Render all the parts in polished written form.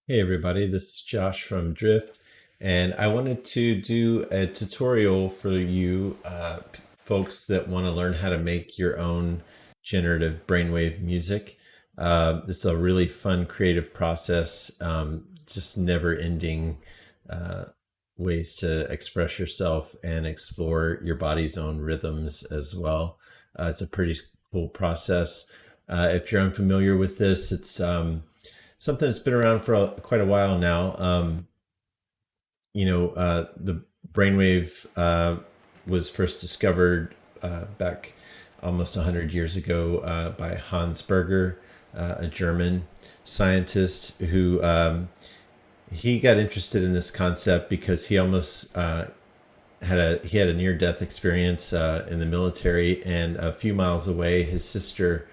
Hey everybody, this is Josh from Drift, and I wanted to do a tutorial for you folks that want to learn how to make your own generative brainwave music. This is a really fun creative process, just never ending ways to express yourself and explore your body's own rhythms as well. It's a pretty cool process. If you're unfamiliar with this, it's something that's been around for quite a while now. The brainwave was first discovered back almost 100 years ago by Hans Berger, a German scientist who he got interested in this concept because he almost had a near death experience in the military, and a few miles away, his sister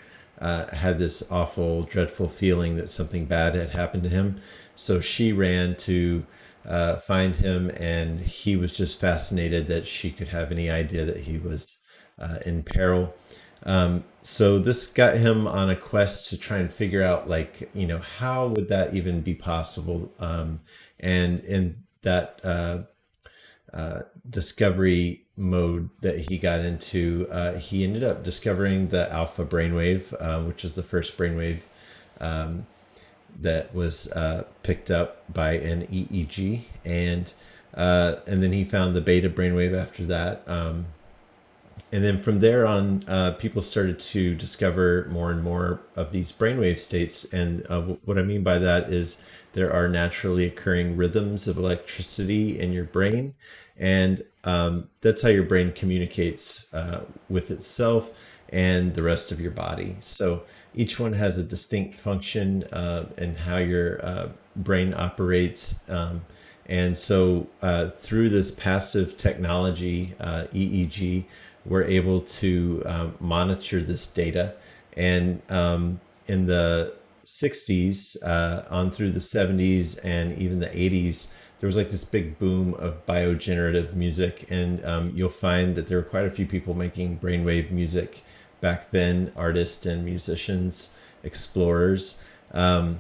had this awful, dreadful feeling that something bad had happened to him. So she ran to find him, and he was just fascinated that she could have any idea that he was in peril. So this got him on a quest to try and figure out, like, how would that even be possible? And in that discovery mode that he got into, he ended up discovering the alpha brainwave, which is the first brainwave that was picked up by an EEG, and then he found the beta brainwave after that. And then from there on, people started to discover more and more of these brainwave states. And what I mean by that is there are naturally occurring rhythms of electricity in your brain. And that's how your brain communicates with itself and the rest of your body. So each one has a distinct function and how your brain operates. And so through this passive technology, EEG, we're able to monitor this data. And in the 60s on through the 70s and even the 80s, there was like this big boom of biogenerative music. And you'll find that there were quite a few people making brainwave music back then, artists and musicians, explorers. And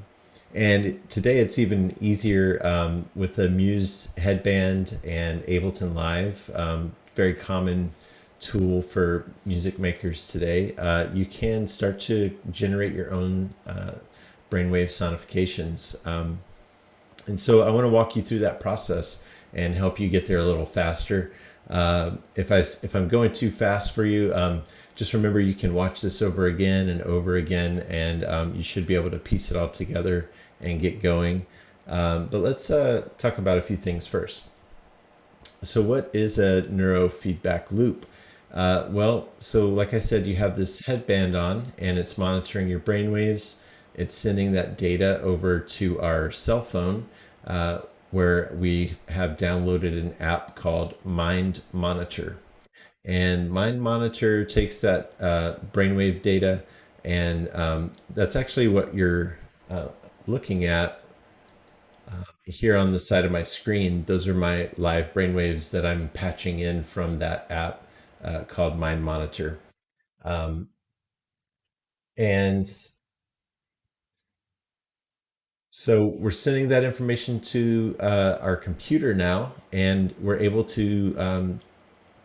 today it's even easier with the Muse headband and Ableton Live, very common tool for music makers today. You can start to generate your own brainwave sonifications. And so I want to walk you through that process and help you get there a little faster. If I'm going too fast for you, just remember you can watch this over again and over again, and you should be able to piece it all together and get going. But let's talk about a few things first. So what is a neurofeedback loop? So like I said, you have this headband on and it's monitoring your brain waves. It's sending that data over to our cell phone, where we have downloaded an app called Mind Monitor. And Mind Monitor takes that brainwave data, and that's actually what you're looking at here on the side of my screen. Those are my live brainwaves that I'm patching in from that app called Mind Monitor. Um, and so we're sending that information to our computer now, and we're able to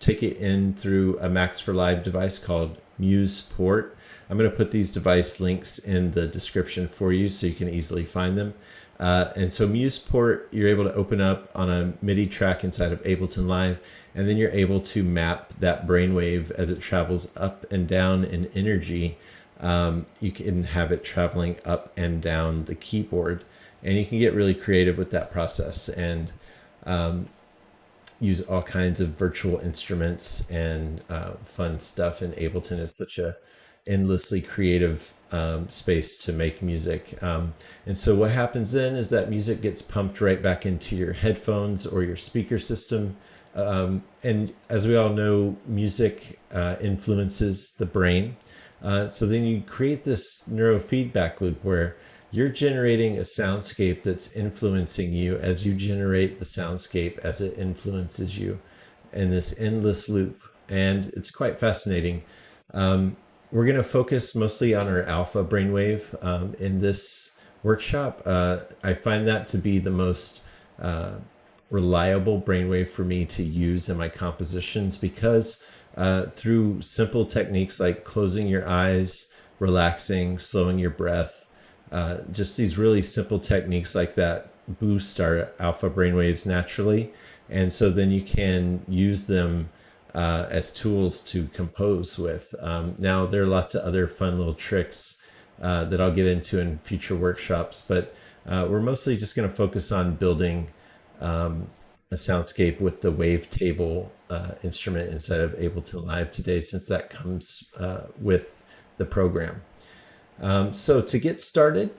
take it in through a Max for Live device called Muse Port. I'm going to put these device links in the description for you so you can easily find them. And so Muse Port, you're able to open up on a MIDI track inside of Ableton Live, and then you're able to map that brainwave as it travels up and down in energy. You can have it traveling up and down the keyboard, and you can get really creative with that process and use all kinds of virtual instruments and fun stuff. And Ableton is such a endlessly creative space to make music. And so what happens then is that music gets pumped right back into your headphones or your speaker system. And as we all know, music influences the brain. So then you create this neurofeedback loop where you're generating a soundscape that's influencing you as you generate the soundscape as it influences you in this endless loop. And it's quite fascinating. We're going to focus mostly on our alpha brainwave in this workshop. I find that to be the most reliable brainwave for me to use in my compositions because through simple techniques like closing your eyes, relaxing, slowing your breath, just these really simple techniques like that boost our alpha brainwaves naturally. And so then you can use them as tools to compose with. Now, there are lots of other fun little tricks that I'll get into in future workshops, but we're mostly just going to focus on building a soundscape with the wavetable instrument instead of Ableton Live today, since that comes with the program. So to get started,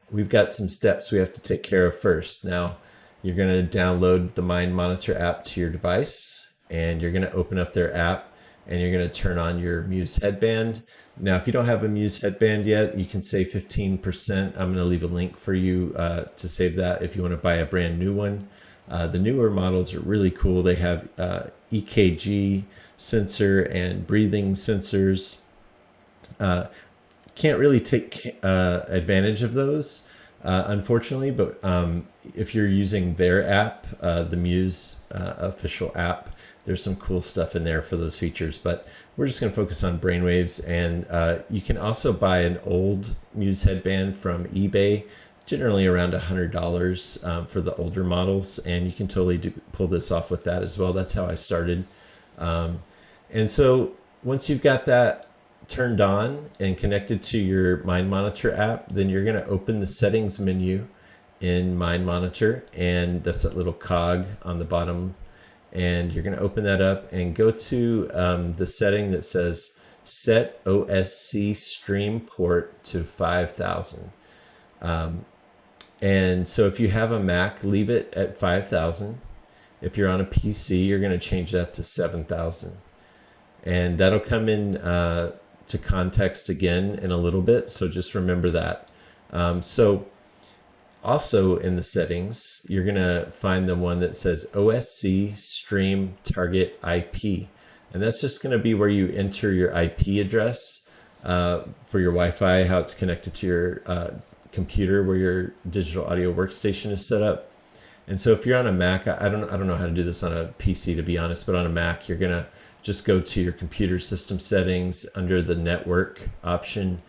we've got some steps we have to take care of first. Now, you're going to download the Mind Monitor app to your device, and you're going to open up their app, and you're going to turn on your Muse headband. Now, if you don't have a Muse headband yet, you can save 15%. I'm going to leave a link for you to save that if you want to buy a brand new one. The newer models are really cool. They have EKG sensor and breathing sensors. Can't really take advantage of those, unfortunately, but if you're using their app, the Muse official app, there's some cool stuff in there for those features. But we're just going to focus on brainwaves, and you can also buy an old Muse headband from eBay, generally around $100 for the older models, and you can totally pull this off with that as well. That's how I started. And so once you've got that turned on and connected to your Mind Monitor app, then you're going to open the settings menu in Mind Monitor, and that's that little cog on the bottom. And you're going to open that up and go to the setting that says set OSC stream port to 5,000. And so if you have a Mac, leave it at 5,000. If you're on a PC, you're going to change that to 7,000. And that'll come in to context again in a little bit, so just remember that. So also in the settings, you're going to find the one that says OSC stream target IP. And that's just going to be where you enter your IP address for your Wi-Fi, how it's connected to your computer where your digital audio workstation is set up. And so if you're on a Mac, I don't know how to do this on a PC, to be honest, but on a Mac, you're going to just go to your computer system settings. Under the network option,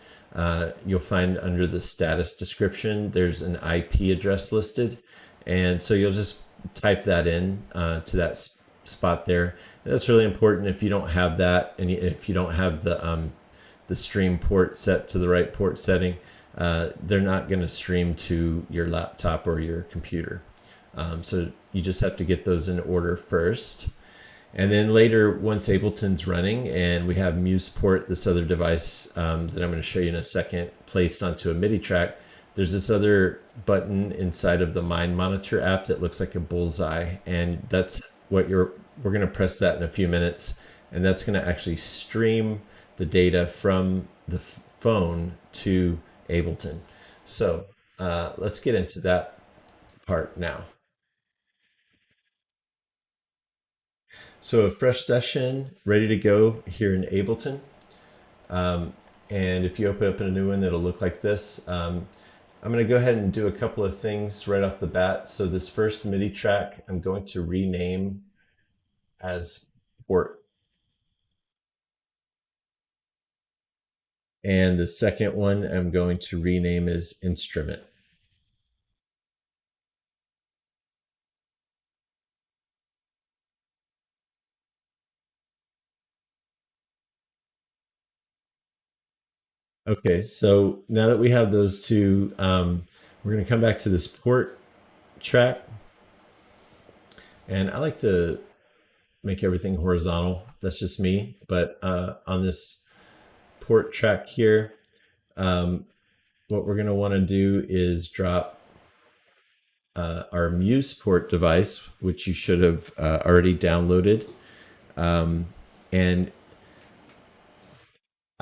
you'll find under the status description, there's an IP address listed. And so you'll just type that in to that spot there. And that's really important. If you don't have that, and if you don't have the stream port set to the right port setting, they're not going to stream to your laptop or your computer. So you just have to get those in order first. And then later, once Ableton's running and we have MusePort, this other device that I'm going to show you in a second, placed onto a MIDI track, there's this other button inside of the Mind Monitor app that looks like a bullseye. And that's what we're going to press that in a few minutes. And that's going to actually stream the data from the phone to Ableton. So let's get into that part now. So a fresh session ready to go here in Ableton. And if you open up a new one, it'll look like this. I'm going to go ahead and do a couple of things right off the bat. So this first MIDI track, I'm going to rename as port. And the second one, I'm going to rename as instrument. Okay, so now that we have those two, we're going to come back to this port track. And I like to make everything horizontal. That's just me. But on this port track here, what we're going to want to do is drop our Muse port device, which you should have already downloaded. And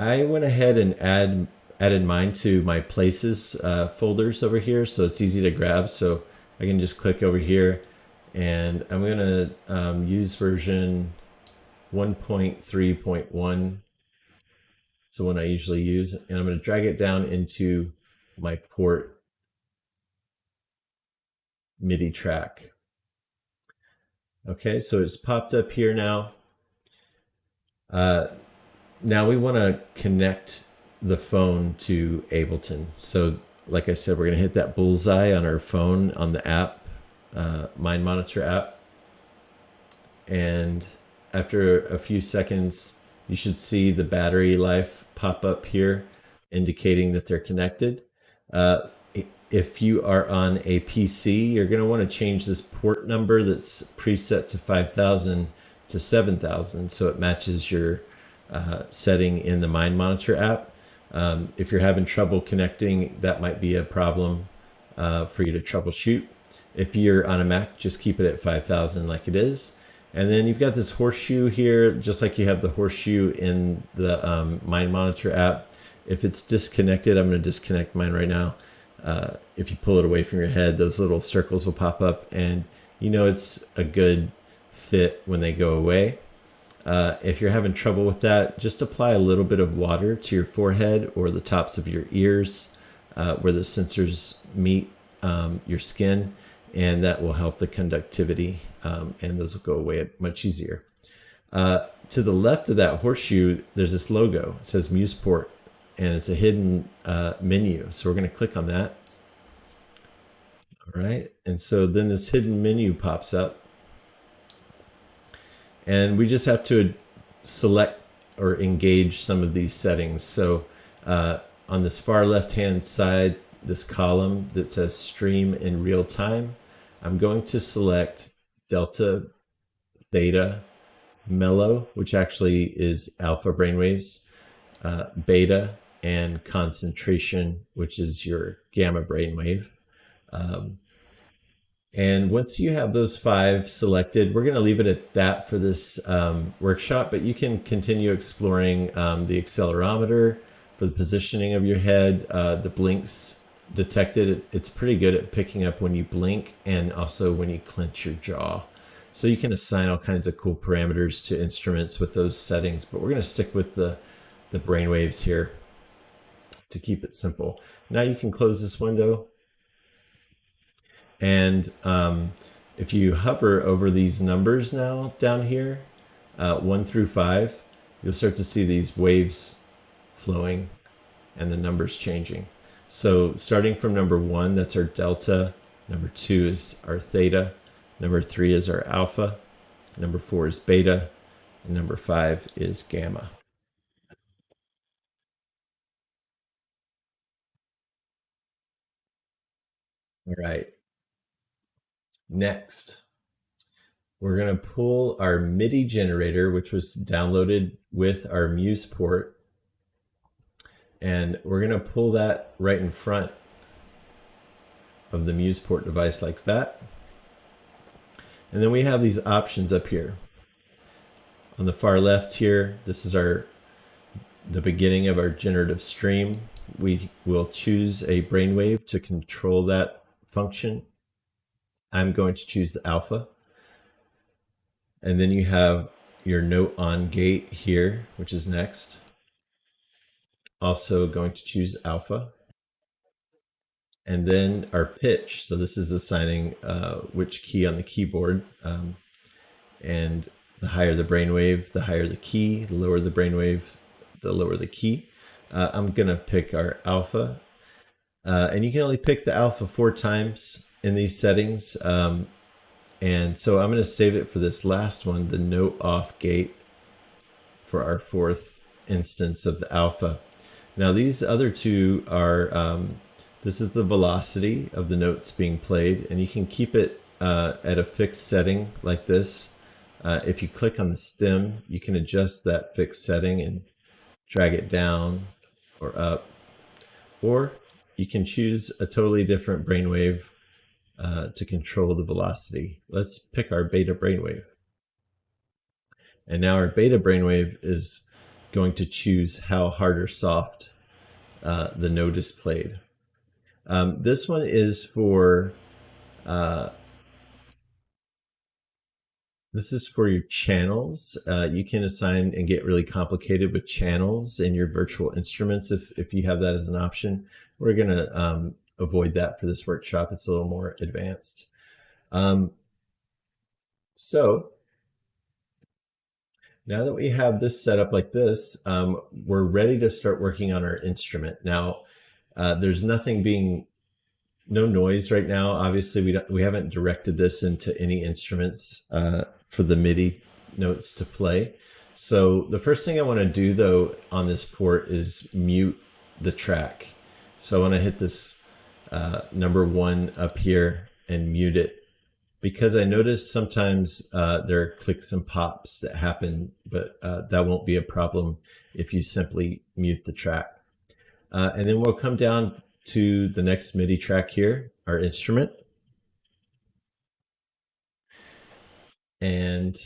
I went ahead and added mine to my places folders over here, so it's easy to grab. So I can just click over here, and I'm going to use version 1.3.1. It's the one I usually use, and I'm going to drag it down into my port MIDI track. Okay, so it's popped up here now. Now we want to connect the phone to Ableton. So like I said, we're going to hit that bullseye on our phone on the app, Mind Monitor app. And after a few seconds, you should see the battery life pop up here, indicating that they're connected. If you are on a PC, you're going to want to change this port number that's preset to 5000 to 7000 so it matches your setting in the Mind Monitor app. If you're having trouble connecting, that might be a problem for you to troubleshoot. If you're on a Mac, just keep it at 5000 like it is. And then you've got this horseshoe here, just like you have the horseshoe in the Mind Monitor app. If it's disconnected, I'm going to disconnect mine right now. If you pull it away from your head, those little circles will pop up, and you know it's a good fit when they go away. If you're having trouble with that, just apply a little bit of water to your forehead or the tops of your ears where the sensors meet your skin, and that will help the conductivity, and those will go away much easier. To the left of that horseshoe, there's this logo. It says MusePort, and it's a hidden menu. So we're going to click on that. All right, and so then this hidden menu pops up. And we just have to select or engage some of these settings. So on this far left-hand side, this column that says stream in real time, I'm going to select delta, theta, mellow, which actually is alpha brainwaves, beta, and concentration, which is your gamma brainwave. And once you have those 5 selected, we're going to leave it at that for this workshop, but you can continue exploring the accelerometer for the positioning of your head, the blinks detected. It's pretty good at picking up when you blink and also when you clench your jaw. So you can assign all kinds of cool parameters to instruments with those settings, but we're going to stick with the brainwaves here to keep it simple. Now you can close this window. And if you hover over these numbers now down here, 1 through 5, you'll start to see these waves flowing and the numbers changing. So starting from number 1, that's our delta. Number 2 is our theta. Number 3 is our alpha. Number 4 is beta. And number 5 is gamma. All right. Next, we're going to pull our MIDI generator, which was downloaded with our MusePort, and we're going to pull that right in front of the MusePort device like that. And then we have these options up here. On the far left here, this is the beginning of our generative stream. We will choose a brainwave to control that function. I'm going to choose the alpha. And then you have your note on gate here, which is next. Also going to choose alpha. And then our pitch. So this is assigning which key on the keyboard. And the higher the brainwave, the higher the key. The lower the brainwave, the lower the key. I'm going to pick our alpha. And you can only pick the alpha 4 times in these settings. And so I'm going to save it for this last one, the note off gate, for our 4th instance of the alpha. Now these other 2 are, this is the velocity of the notes being played, and you can keep it at a fixed setting like this. If you click on the stem, you can adjust that fixed setting and drag it down or up, or you can choose a totally different brainwave to control the velocity. Let's pick our beta brainwave. And now our beta brainwave is going to choose how hard or soft the note is played. This one is for your channels. You can assign and get really complicated with channels in your virtual instruments if you have that as an option. we're going to avoid that for this workshop. It's a little more advanced. So now that we have this set up like this, we're ready to start working on our instrument. Now, there's no noise right now. Obviously, we haven't directed this into any instruments for the MIDI notes to play. So the first thing I want to do though on this port is mute the track. So I want to hit this number 1 up here and mute it, because I notice sometimes there are clicks and pops that happen, but that won't be a problem if you simply mute the track. And then we'll come down to the next MIDI track here, our instrument. And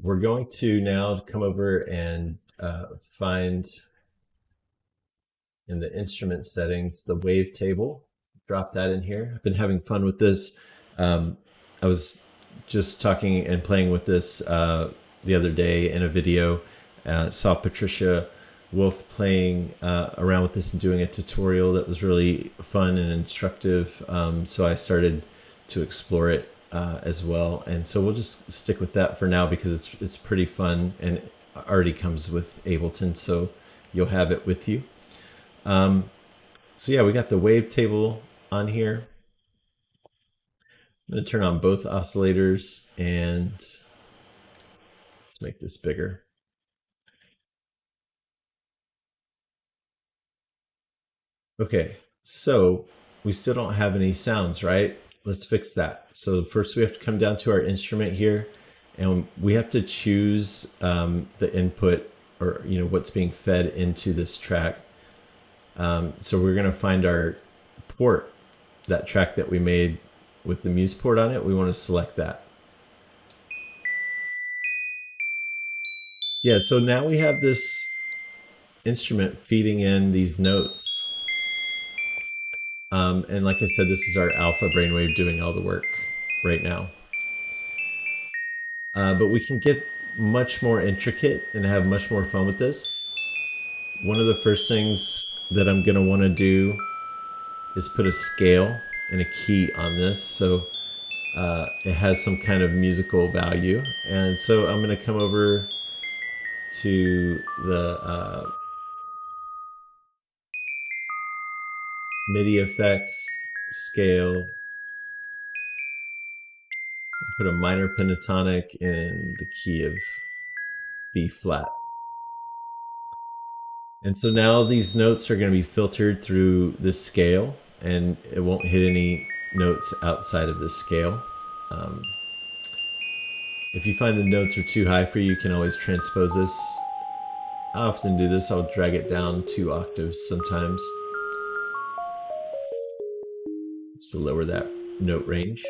we're going to now come over and find in the instrument settings the wavetable. Drop that in here. I've been having fun with this. I was just talking and playing with this the other day in a video. Saw Patricia Wolf playing around with this and doing a tutorial that was really fun and instructive. So I started to explore it as well. And so we'll just stick with that for now because it's pretty fun and it already comes with Ableton, so you'll have it with you. So yeah, we got the wavetable on here. I'm going to turn on both oscillators and let's make this bigger. Okay, so we still don't have any sounds, right? Let's fix that. So first we have to come down to our instrument here, and we have to choose the input, or what's being fed into this track. So we're going to find our port, that track that we made with the Muse port on it. We want to select that. Yeah, so now we have this instrument feeding in these notes. And like I said, this is our alpha brainwave doing all the work right now. But we can get much more intricate and have much more fun with this. One of the first things that I'm going to want to do is put a scale and a key on this, so it has some kind of musical value. And so I'm going to come over to the MIDI effects, scale, put a minor pentatonic in the key of B flat. And so now these notes are going to be filtered through this scale, and it won't hit any notes outside of this scale. If you find the notes are too high for you, you can always transpose this. I often do this. I'll drag it down 2 octaves sometimes, just to lower that note range.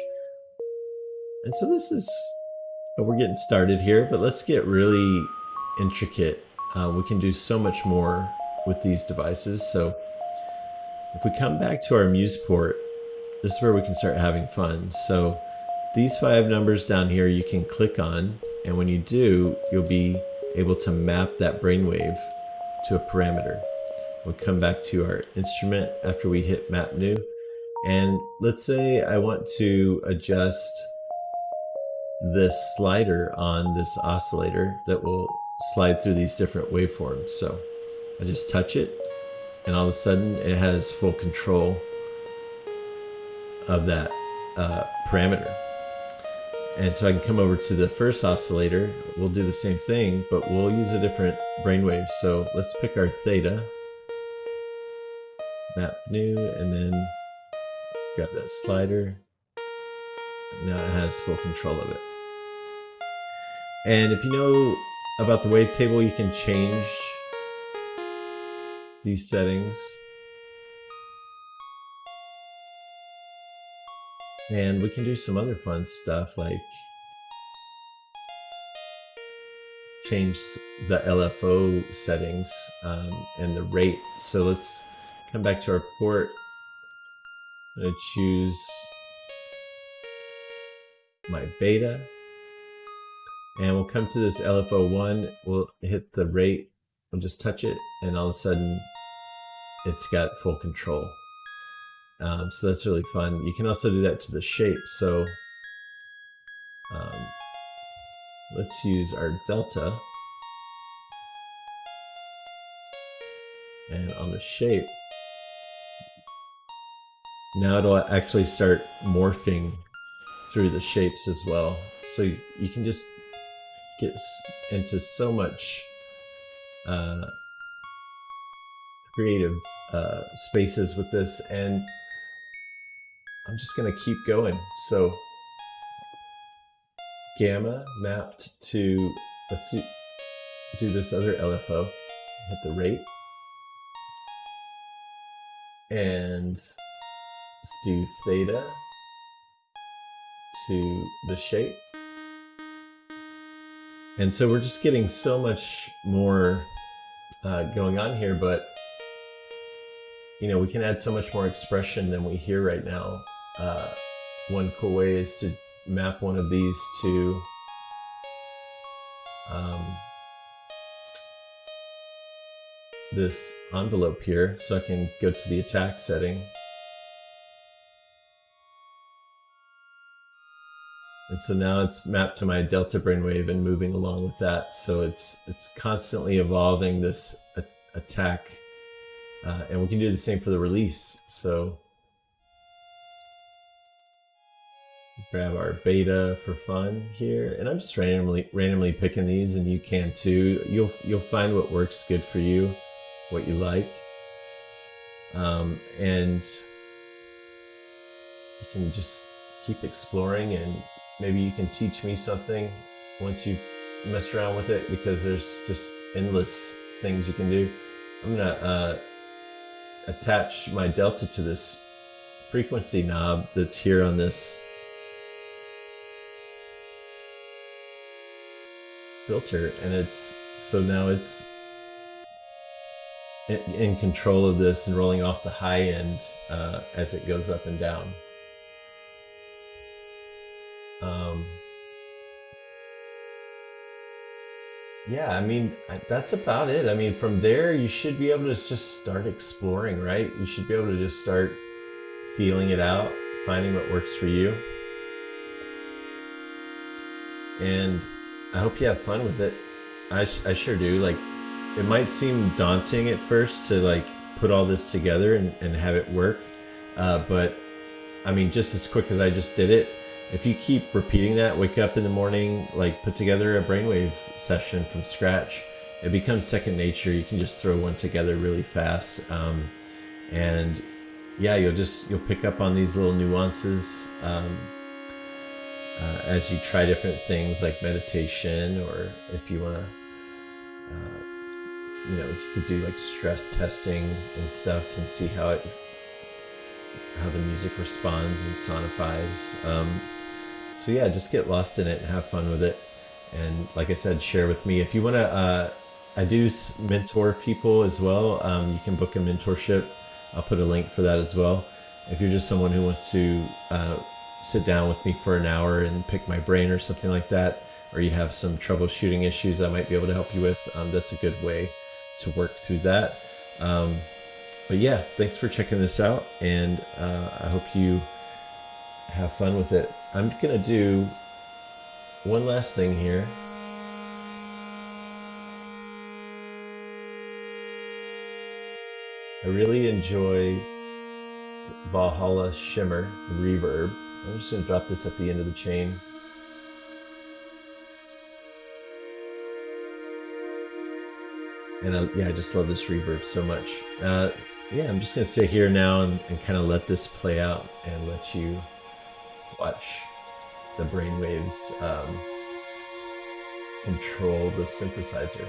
And so this is, we're getting started here, but let's get really intricate. We can do so much more with these devices. So if we come back to our Muse port, this is where we can start having fun. So these 5 numbers down here you can click on, and when you do, you'll be able to map that brainwave to a parameter. We'll come back to our instrument after we hit map new, and let's say I want to adjust this slider on this oscillator that will slide through these different waveforms. So I just touch it, and all of a sudden it has full control of that parameter. And so I can come over to the first oscillator. We'll do the same thing, but we'll use a different brainwave. So let's pick our theta, map new, and then grab that slider. Now it has full control of it. And if you know about the wavetable, you can change these settings. And we can do some other fun stuff like change the LFO settings and the rate. So let's come back to our port. I'm going to choose my beta. And we'll come to this LFO1. We'll hit the rate. We'll just touch it, and all of a sudden it's got full control. So that's really fun. You can also do that to the shape. So let's use our delta. And on the shape, now it'll actually start morphing through the shapes as well. So you can just get into so much creative spaces with this, and I'm just gonna keep going. So gamma mapped to, let's do this other LFO, hit the rate, and let's do theta to the shape. And so we're just getting so much more going on here, but you know, we can add so much more expression than we hear right now. One cool way is to map one of these to this envelope here, so I can go to the attack setting. And so now it's mapped to my delta brainwave and moving along with that. So it's constantly evolving this attack, and we can do the same for the release. So grab our beta for fun here, and I'm just randomly picking these, and you can too. You'll find what works good for you, what you like, and you can just keep exploring, and maybe you can teach me something once you've messed around with it, because there's just endless things you can do. I'm gonna attach my delta to this frequency knob that's here on this filter, and so now it's in control of this and rolling off the high end as it goes up and down. Yeah, I mean, that's about it. I mean, from there, you should be able to just start exploring, right? You should be able to just start feeling it out, finding what works for you. And I hope you have fun with it. I sure do. Like, it might seem daunting at first to like put all this together and have it work. But I mean, just as quick as I just did it, if you keep repeating that, wake up in the morning, like put together a brainwave session from scratch, it becomes second nature. You can just throw one together really fast. And yeah, you'll pick up on these little nuances as you try different things like meditation, or if you want to, you could do like stress testing and stuff and see how the music responds and sonifies. So yeah, just get lost in it and have fun with it. And like I said, share with me. If you want to, I do mentor people as well. You can book a mentorship. I'll put a link for that as well. If you're just someone who wants to sit down with me for an hour and pick my brain or something like that, or you have some troubleshooting issues I might be able to help you with, that's a good way to work through that. But yeah, thanks for checking this out, and I hope you have fun with it. I'm gonna do one last thing here. I really enjoy Valhalla Shimmer Reverb. I'm just gonna drop this at the end of the chain. And I just love this reverb so much. Yeah, I'm just gonna sit here now and kind of let this play out and let you watch the brainwaves control the synthesizer.